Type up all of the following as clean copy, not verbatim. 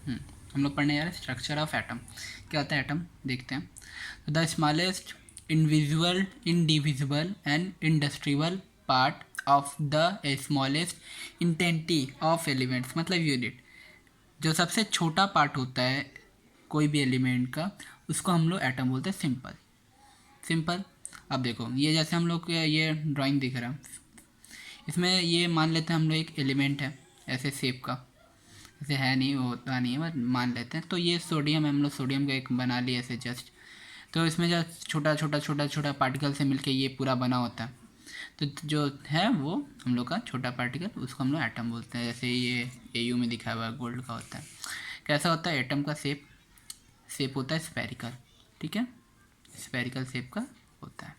हम लोग पढ़ने जा रहे हैं स्ट्रक्चर ऑफ एटम। क्या होता है एटम, देखते हैं। The smallest individual and industrial part of the smallest entity of elements, मतलब यूनिट। जो सबसे छोटा पार्ट होता है कोई भी एलिमेंट का, उसको हम लोग एटम बोलते हैं। Simple simple. अब देखो, ये जैसे हम लोग ये ड्राइंग दिख रहा है, इसमें ये मान लेते हैं हम लोग एक एलिमेंट है ऐसे शेप का, ऐसे है नहीं, होता नहीं है, बट मान लेते हैं। तो ये सोडियम है, हम लोग सोडियम का एक बना लिए ऐसे जस्ट। तो इसमें जो छोटा छोटा छोटा छोटा पार्टिकल से मिलके ये पूरा बना होता है। तो जो है वो हम लोग का छोटा पार्टिकल, उसको हम लोग एटम बोलते हैं। जैसे ये AU में दिखा हुआ है, गोल्ड का होता है। कैसा होता है एटम का शेप होता है स्फेरिकल, ठीक है, स्फेरिकल शेप का होता है।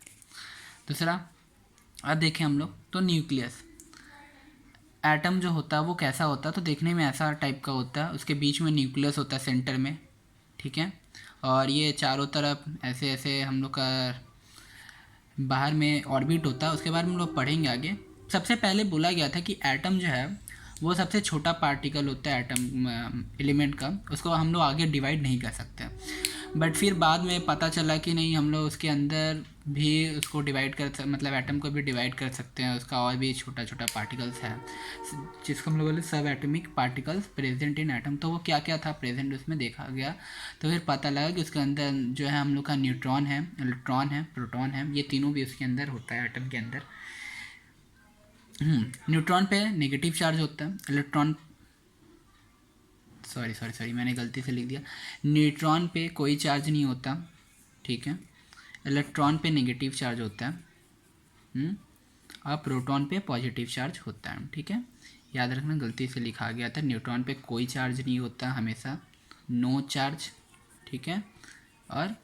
दूसरा, अब देखें हम लोग तो न्यूक्लियस। एटम जो होता है वो कैसा होता है, तो देखने में ऐसा टाइप का होता है। उसके बीच में न्यूक्लियस होता है सेंटर में, ठीक है। और ये चारों तरफ ऐसे ऐसे हम लोग का बाहर में ऑर्बिट होता है। उसके बारे में हम लोग पढ़ेंगे आगे। सबसे पहले बोला गया था कि एटम जो है वो सबसे छोटा पार्टिकल होता है एटम एलिमेंट का, उसको हम लोग आगे डिवाइड नहीं कर सकते। बट फिर बाद में पता चला कि नहीं, हम लोग उसके अंदर भी उसको डिवाइड मतलब एटम को भी डिवाइड कर सकते हैं। उसका और भी छोटा छोटा पार्टिकल्स है जिसको हम लोग बोले सब atomic particles present in atom. तो वो क्या क्या था प्रेजेंट उसमें देखा गया। तो फिर पता लगा कि उसके अंदर जो है हम लोग का न्यूट्रॉन है, इलेक्ट्रॉन है, प्रोटॉन है, ये तीनों भी उसके अंदर होता है एटम के अंदर। न्यूट्रॉन पे नेगेटिव चार्ज होता है, इलेक्ट्रॉन सॉरी मैंने गलती से लिख दिया। न्यूट्रॉन पे कोई चार्ज नहीं होता, ठीक है। इलेक्ट्रॉन पे नेगेटिव चार्ज होता है, और प्रोटॉन पे पॉजिटिव चार्ज होता है, ठीक है। याद रखना, गलती से लिखा गया था। न्यूट्रॉन पे कोई चार्ज नहीं होता, हमेशा नो चार्ज, ठीक है। और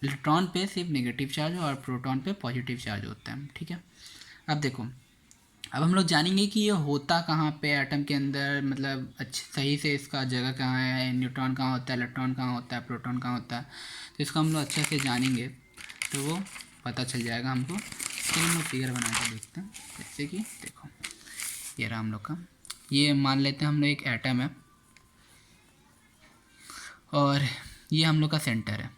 इलेक्ट्रॉन पे सिर्फ नेगेटिव चार्ज और प्रोटॉन पे पॉजिटिव चार्ज होता है, ठीक है। अब देखो, अब हम लोग जानेंगे कि ये होता कहाँ पे एटम के अंदर, मतलब सही से इसका जगह कहाँ है, न्यूट्रॉन कहाँ होता है, इलेक्ट्रॉन कहाँ होता है, प्रोटॉन कहाँ होता है। तो इसको हम लोग अच्छे से जानेंगे तो वो पता चल जाएगा हमको। तो हम लोग फिगर बना कर देखते हैं। जैसे कि देखो, ये रहा हम लोग का, ये मान लेते हैं हम लोग एक एटम है और ये हम लोग का सेंटर है।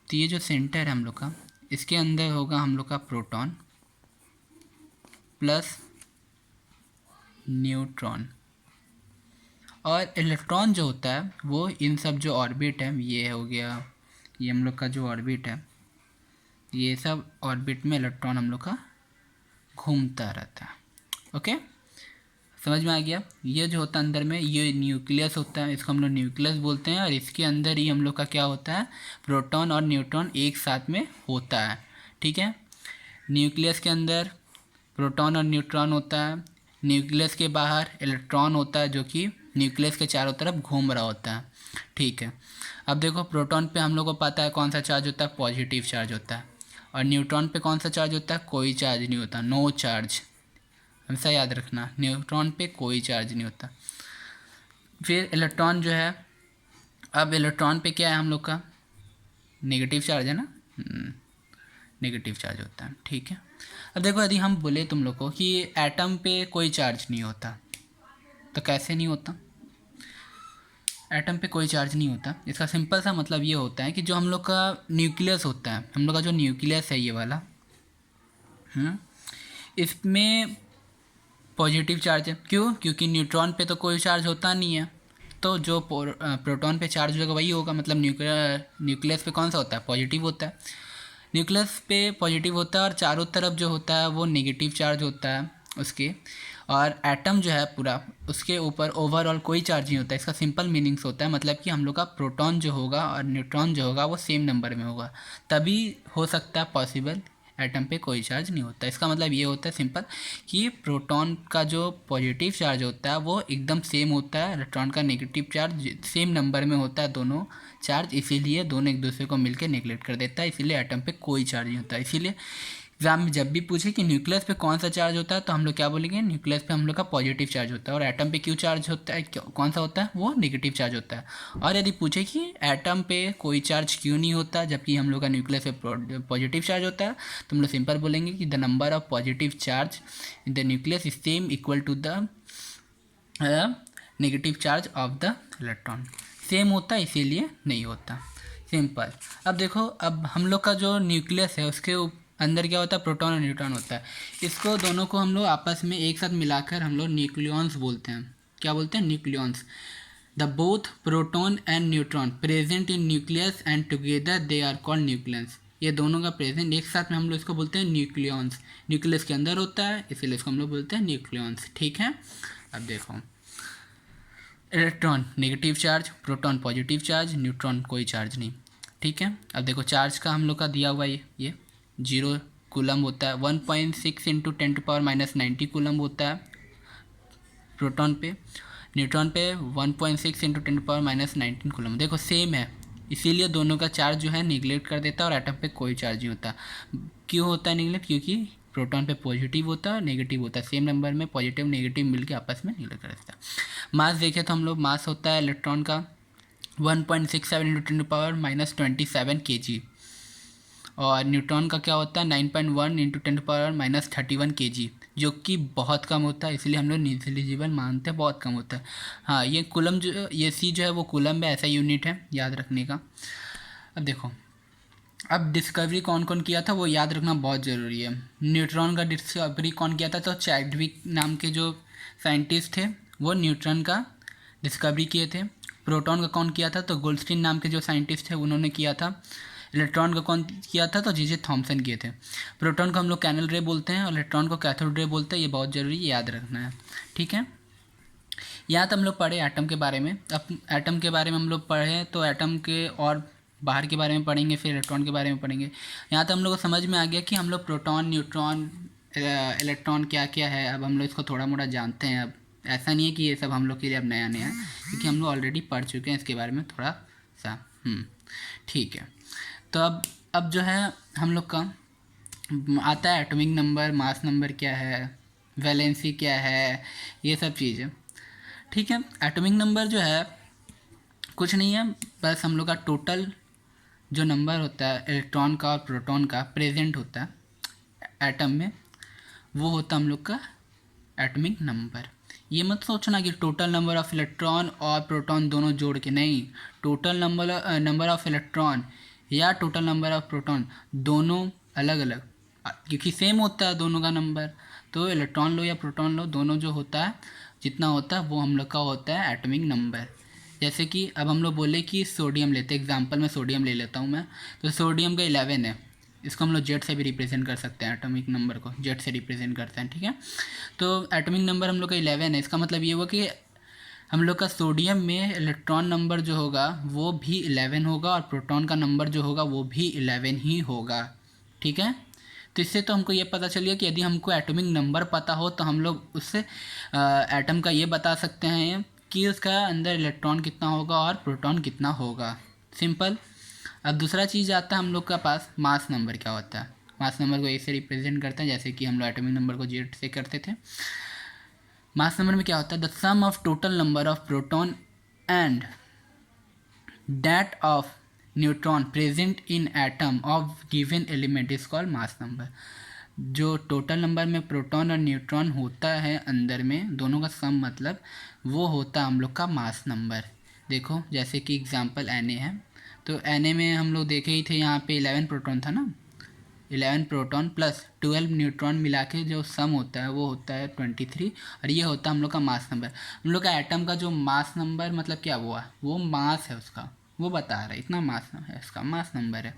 तो ये जो सेंटर है हम लोग का, इसके अंदर होगा हम लोग का प्रोटॉन प्लस न्यूट्रॉन, और इलेक्ट्रॉन जो होता है वो इन सब जो ऑर्बिट है, ये हो गया, ये हम लोग का जो ऑर्बिट है, ये सब ऑर्बिट में इलेक्ट्रॉन हम लोग का घूमता रहता है। ओके, समझ में आ गया। ये जो होता है अंदर में, ये न्यूक्लियस होता है, इसको हम लोग न्यूक्लियस बोलते हैं। और इसके अंदर ही हम लोग का क्या होता है, प्रोटॉन और न्यूट्रॉन एक साथ में होता है, ठीक है। न्यूक्लियस के अंदर प्रोटॉन और न्यूट्रॉन होता है, न्यूक्लियस के बाहर इलेक्ट्रॉन होता है जो कि न्यूक्लियस के चारों तरफ घूम रहा होता है, ठीक है। अब देखो, प्रोटॉन पे हम लोग को पता है कौन सा चार्ज होता है, पॉजिटिव चार्ज होता है। और न्यूट्रॉन पे कौन सा चार्ज होता है, कोई चार्ज नहीं होता, नो चार्ज। हमेशा याद रखना, न्यूट्रॉन पे कोई चार्ज नहीं होता। फिर इलेक्ट्रॉन जो है, अब इलेक्ट्रॉन पे क्या है हम लोग का, नेगेटिव चार्ज है ना, नेगेटिव चार्ज होता है, ठीक है। अब देखो, यदि हम बोले तुम लोग को कि एटम पे कोई चार्ज नहीं होता, तो कैसे नहीं होता। एटम पे कोई चार्ज नहीं होता, इसका सिंपल सा मतलब ये होता है कि जो हम लोग का न्यूक्लियस होता है, हम लोग का जो न्यूक्लियस है ये वाला, इसमें पॉजिटिव चार्ज है। क्यों? क्योंकि न्यूट्रॉन पे तो कोई चार्ज होता नहीं है, तो जो प्रोटॉन पे चार्ज होगा वही होगा। मतलब न्यूक्लियस पे कौन सा होता है, पॉजिटिव होता है। न्यूक्लियस पे पॉजिटिव होता है और चारों तरफ जो होता है वो नेगेटिव चार्ज होता है उसके। और एटम जो है पूरा, उसके ऊपर ओवरऑल कोई चार्ज नहीं होता। इसका सिंपल मीनिंग्स होता है, मतलब कि हम लोग का प्रोटॉन जो होगा और न्यूट्रॉन जो होगा वो सेम नंबर में होगा, तभी हो सकता है पॉसिबल एटम पे कोई चार्ज नहीं होता। इसका मतलब ये होता है सिंपल कि प्रोटॉन का जो पॉजिटिव चार्ज होता है वो एकदम सेम होता है, इलेक्ट्रॉन का नेगेटिव चार्ज सेम नंबर में होता है, दोनों चार्ज, इसीलिए दोनों एक दूसरे को मिलकर नेगलेक्ट कर देता है, इसीलिए एटम पे कोई चार्ज नहीं होता। इसीलिए एग्जाम में जब भी पूछे कि न्यूक्लियस पे कौन सा चार्ज होता है, तो हम लोग क्या बोलेंगे, न्यूक्लियस पे हम लोग का पॉजिटिव चार्ज होता है। और एटम पे क्यों चार्ज होता है, कौन सा होता है, वो नेगेटिव चार्ज होता है। और यदि पूछे कि एटम पे कोई चार्ज क्यों नहीं होता जबकि हम लोग का न्यूक्लियस पे पॉजिटिव चार्ज होता है, तो हम लोग सिंपल बोलेंगे कि the number of positive charge in the nucleus is same equal to the negative charge of the electron. Same होता है इसीलिए नहीं होता, सिंपल। अब देखो, अब हम लोग का जो न्यूक्लियस है उसके अंदर क्या होता है, प्रोटॉन और न्यूट्रॉन होता है। इसको दोनों को हम लोग आपस में एक साथ मिलाकर हम लोग न्यूक्लियॉन्स बोलते हैं। क्या बोलते हैं, nucleons. The both proton and neutron present in nucleus and together they are called nucleons. ये दोनों का प्रेजेंट एक साथ में हम लोग इसको बोलते हैं न्यूक्लियॉन्स। न्यूक्लियस के अंदर होता है इसीलिए इसको हम लोग बोलते हैं न्यूक्लियॉन्स, ठीक है। अब देखो, electron negative charge, proton positive charge, neutron कोई चार्ज नहीं, ठीक है। अब देखो चार्ज का हम लोग का दिया हुआ ये 0 कूलम होता है। 1.6 इंटू 10⁻⁻90 कूलम होता है प्रोटॉन पे। न्यूट्रॉन पे 1.6 इंटू 10⁻⁻19 कूलम। देखो सेम है, इसीलिए दोनों का चार्ज जो है निगलेक्ट कर देता है और एटम पे कोई चार्ज नहीं होता। क्यों होता है निगलेक्ट, क्योंकि प्रोटॉन पे पॉजिटिव होता है नेगेटिव होता है, सेम नंबर में पॉजिटिव नेगेटिव मिलके आपस में निगलेक्ट कर देता है। मास देखें तो हम लोग, मास होता है इलेक्ट्रॉन का 1.67 इंटू 10⁻27 kg, और न्यूट्रॉन का क्या होता है 9.1 इंटू 10⁻31 kg, जो कि बहुत कम होता है, इसलिए हम लोग निग्लिजिबल मानते हैं, बहुत कम होता है। हाँ, ये कूलम जो, ये सी जो है वो कूलम में ऐसा यूनिट है, याद रखने का। अब देखो, अब डिस्कवरी कौन कौन किया था वो याद रखना बहुत ज़रूरी है। न्यूट्रॉन का डिस्कवरी कौन किया था, तो चैडविक नाम के जो साइंटिस्ट थे वो न्यूट्रॉन का डिस्कवरी किए थे। प्रोटॉन का कौन किया था, तो गोल्डस्टीन नाम के जो साइंटिस्ट थे उन्होंने किया था। इलेक्ट्रॉन का कौन किया था, तो जे थॉमसन किए थे। प्रोटॉन को हम लोग कैनल रे बोलते हैं और इलेक्ट्रॉन को कैथोड रे बोलते हैं, ये बहुत ज़रूरी याद रखना है, ठीक है। यहाँ तो हम लोग पढ़े एटम के बारे में। अब एटम के बारे में हम लोग पढ़े तो एटम के और बाहर के बारे में पढ़ेंगे, फिर इलेक्ट्रॉन के बारे में पढ़ेंगे। यहाँ तो हम लोग को समझ में आ गया कि हम लोग प्रोटॉन न्यूट्रॉन इलेक्ट्रॉन क्या क्या है। अब हम लोग इसको थोड़ा मोड़ा जानते हैं। अब ऐसा नहीं है कि ये सब हम लोग के लिए अब नया नया है, क्योंकि हम लोग ऑलरेडी पढ़ चुके हैं इसके बारे में थोड़ा सा, ठीक है। तो अब जो है हम लोग का आता है एटॉमिक नंबर, मास नंबर क्या है, वैलेंसी क्या है, ये सब चीज़ें, ठीक है। एटॉमिक नंबर जो है कुछ नहीं है, बस हम लोग का टोटल जो नंबर होता है इलेक्ट्रॉन का और प्रोटॉन का प्रेजेंट होता है एटम में, वो होता है हम लोग का एटॉमिक नंबर। ये मत सोचना कि टोटल नंबर ऑफ़ इलेक्ट्रॉन और प्रोटॉन दोनों जोड़ के, नहीं, टोटल नंबर ऑफ़ इलेक्ट्रॉन या टोटल नंबर ऑफ़ प्रोटॉन दोनों अलग अलग, क्योंकि सेम होता है दोनों का नंबर। तो इलेक्ट्रॉन लो या प्रोटॉन लो, दोनों जो होता है जितना होता है वो हम लोग का होता है एटॉमिक नंबर। जैसे कि अब हम लोग बोले कि सोडियम लेते हैं, एग्जांपल में सोडियम ले लेता हूँ मैं, तो सोडियम का 11 है। इसको हम लोग जेड से भी रिप्रेजेंट कर सकते हैं, एटॉमिक नंबर को जेड से रिप्रेजेंट करते हैं, ठीक है। तो एटॉमिक नंबर हम लोग का 11 है। इसका मतलब ये हुआ कि हम लोग का सोडियम में इलेक्ट्रॉन नंबर जो होगा वो भी 11 होगा और प्रोटॉन का नंबर जो होगा वो भी 11 ही होगा, ठीक है। तो इससे तो हमको ये पता चल गया कि यदि हमको एटॉमिक नंबर पता हो तो हम लोग उससे एटम का ये बता सकते हैं कि उसका अंदर इलेक्ट्रॉन कितना होगा और प्रोटॉन कितना होगा, सिंपल। अब दूसरा चीज़ आता है हम लोग का पास, मास नंबर क्या होता है। मास नंबर को ए से रिप्रेजेंट करते हैं, जैसे कि हम लोग एटॉमिक नंबर को जेड से करते थे। मास नंबर में क्या होता है, the sum of total number of proton and that of neutron present in atom of given element is called mass number. जो टोटल नंबर में प्रोटॉन और न्यूट्रॉन होता है अंदर में, दोनों का सम मतलब वो होता है हम लोग का मास नंबर। देखो जैसे कि एग्जांपल Na है, तो Na में हम लोग देखे ही थे, यहाँ पे 11 प्रोटॉन था ना, 11 प्रोटॉन प्लस 12 न्यूट्रॉन मिला के जो सम होता है वो होता है 23, और ये होता है हम लोग का मास नंबर। हम लोग का एटम का जो मास नंबर मतलब क्या हुआ, वो मास है उसका, वो बता रहा है इतना मास है, इसका मास नंबर है,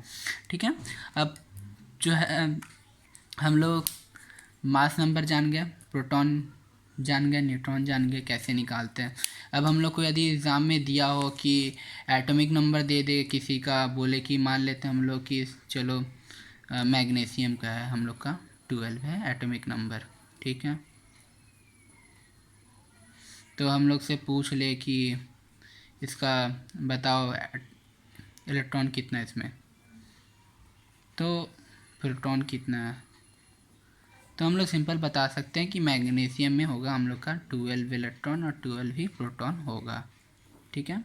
ठीक है। अब जो है हम लोग मास नंबर जान गए, प्रोटॉन जान गए, न्यूट्रॉन जान गए, कैसे निकालते हैं। अब हम लोग को यदि एग्ज़ाम में दिया हो कि एटॉमिक नंबर दे दे किसी का, बोले कि मान लेते हैं हम लोग कि चलो मैग्नीशियम का है, हम लोग का 12 है एटॉमिक नंबर, ठीक है। तो हम लोग से पूछ ले कि इसका बताओ इलेक्ट्रॉन कितना है इसमें, तो प्रोटॉन कितना है, तो हम लोग सिंपल बता सकते हैं कि मैग्नीशियम में होगा हम लोग का 12 इलेक्ट्रॉन और 12 ही प्रोटॉन होगा, ठीक है।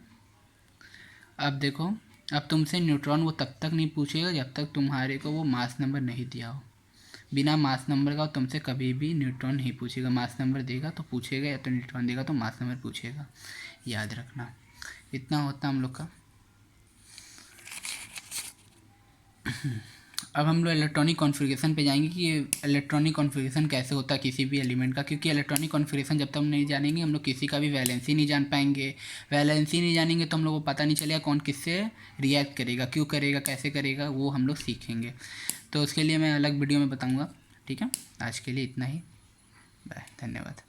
अब देखो, अब तुमसे न्यूट्रॉन वो तब तक नहीं पूछेगा जब तक तुम्हारे को वो मास नंबर नहीं दिया हो। बिना मास नंबर का तुमसे कभी भी न्यूट्रॉन नहीं पूछेगा, मास नंबर देगा तो पूछेगा, या तो न्यूट्रॉन देगा तो मास नंबर पूछेगा, याद रखना। इतना होता हम लोग का। अब हम लोग इलेक्ट्रॉनिक कॉन्फ़िगरेशन पे जाएंगे कि ये इलेक्ट्रॉनिक कॉन्फ़िगरेशन कैसे होता है किसी भी एलिमेंट का, क्योंकि इलेक्ट्रॉनिक कॉन्फ़िगरेशन जब तक हम नहीं जानेंगे हम लोग किसी का भी वैलेंसी नहीं जान पाएंगे। वैलेंसी नहीं जानेंगे तो हम लोग को पता नहीं चलेगा कौन किससे रिएक्ट करेगा, क्यों करेगा, कैसे करेगा, वो हम लोग सीखेंगे। तो उसके लिए मैं अलग वीडियो में बताऊँगा। ठीक है, आज के लिए इतना ही। बाय, धन्यवाद।